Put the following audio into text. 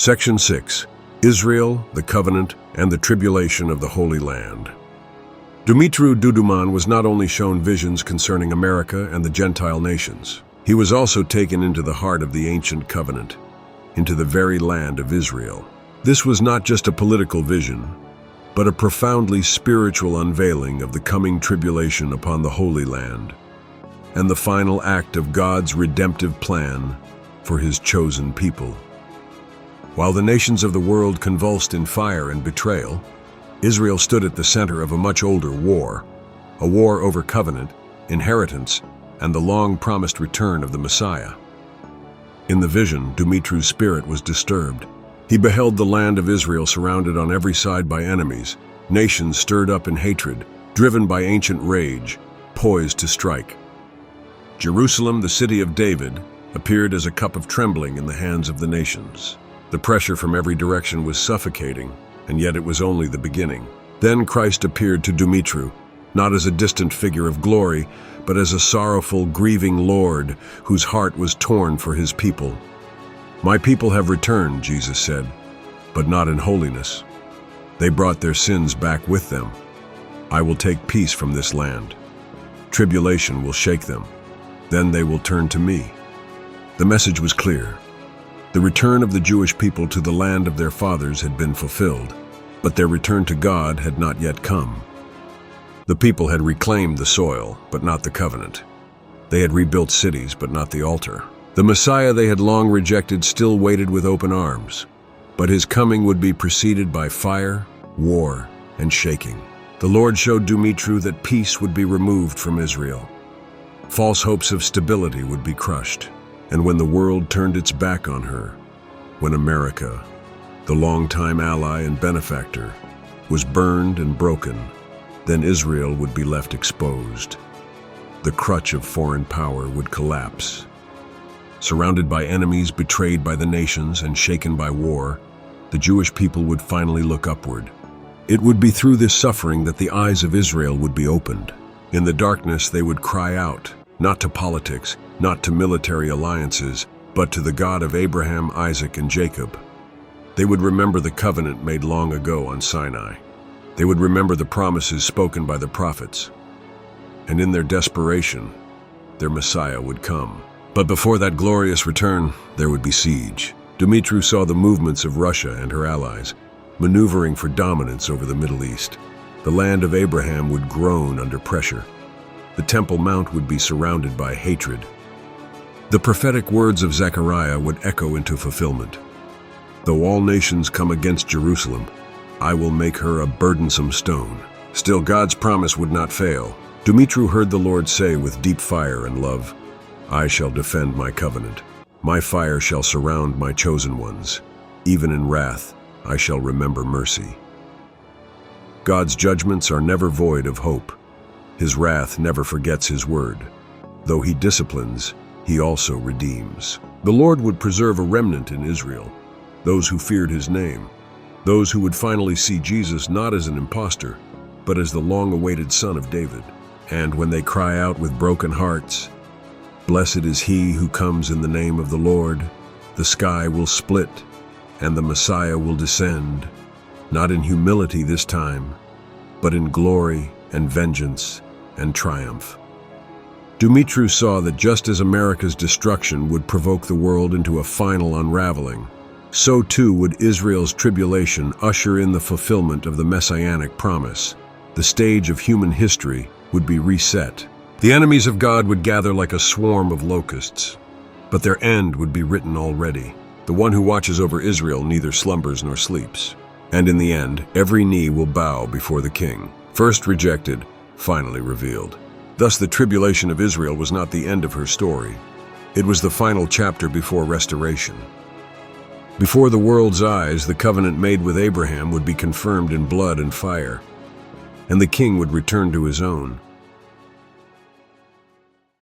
Section 6. Israel, the Covenant, and the Tribulation of the Holy Land. Dumitru Duduman was not only shown visions concerning America and the Gentile nations, he was also taken into the heart of the ancient covenant, into the very land of Israel. This was not just a political vision, but a profoundly spiritual unveiling of the coming tribulation upon the Holy Land, and the final act of God's redemptive plan for his chosen people. While the nations of the world convulsed in fire and betrayal, Israel stood at the center of a much older war, a war over covenant, inheritance, and the long-promised return of the Messiah. In the vision, Dumitru's spirit was disturbed. He beheld the land of Israel surrounded on every side by enemies, nations stirred up in hatred, driven by ancient rage, poised to strike. Jerusalem, the city of David, appeared as a cup of trembling in the hands of the nations. The pressure from every direction was suffocating, and yet it was only the beginning. Then Christ appeared to Dumitru, not as a distant figure of glory, but as a sorrowful, grieving Lord whose heart was torn for his people. "My people have returned," Jesus said, "but not in holiness. They brought their sins back with them. I will take peace from this land. Tribulation will shake them. Then they will turn to me." The message was clear. The return of the Jewish people to the land of their fathers had been fulfilled, but their return to God had not yet come. The people had reclaimed the soil, but not the covenant. They had rebuilt cities, but not the altar. The Messiah they had long rejected still waited with open arms, but his coming would be preceded by fire, war, and shaking. The Lord showed Dumitru that peace would be removed from Israel. False hopes of stability would be crushed. And when the world turned its back on her, when America, the longtime ally and benefactor, was burned and broken, then Israel would be left exposed. The crutch of foreign power would collapse. Surrounded by enemies, betrayed by the nations, and shaken by war, the Jewish people would finally look upward. It would be through this suffering that the eyes of Israel would be opened. In the darkness they would cry out, not to politics, not to military alliances, but to the God of Abraham, Isaac, and Jacob. They would remember the covenant made long ago on Sinai. They would remember the promises spoken by the prophets. And in their desperation, their Messiah would come. But before that glorious return, there would be siege. Dumitru saw the movements of Russia and her allies, maneuvering for dominance over the Middle East. The land of Abraham would groan under pressure. The Temple Mount would be surrounded by hatred. The prophetic words of Zechariah would echo into fulfillment. "Though all nations come against Jerusalem, I will make her a burdensome stone." Still, God's promise would not fail. Dumitru heard the Lord say with deep fire and love, "I shall defend my covenant. My fire shall surround my chosen ones. Even in wrath, I shall remember mercy." God's judgments are never void of hope. His wrath never forgets his word. Though he disciplines, he also redeems. The Lord would preserve a remnant in Israel, those who feared his name, those who would finally see Jesus not as an impostor, but as the long-awaited Son of David. And when they cry out with broken hearts, "Blessed is he who comes in the name of the Lord," the sky will split and the Messiah will descend, not in humility this time, but in glory and vengeance and triumph. Dumitru saw that just as America's destruction would provoke the world into a final unraveling, so too would Israel's tribulation usher in the fulfillment of the messianic promise. The stage of human history would be reset. The enemies of God would gather like a swarm of locusts, but their end would be written already. The one who watches over Israel neither slumbers nor sleeps. And in the end, every knee will bow before the King, first rejected, finally revealed. Thus the tribulation of Israel was not the end of her story. It was the final chapter before restoration. Before the world's eyes, the covenant made with Abraham would be confirmed in blood and fire, and the king would return to his own.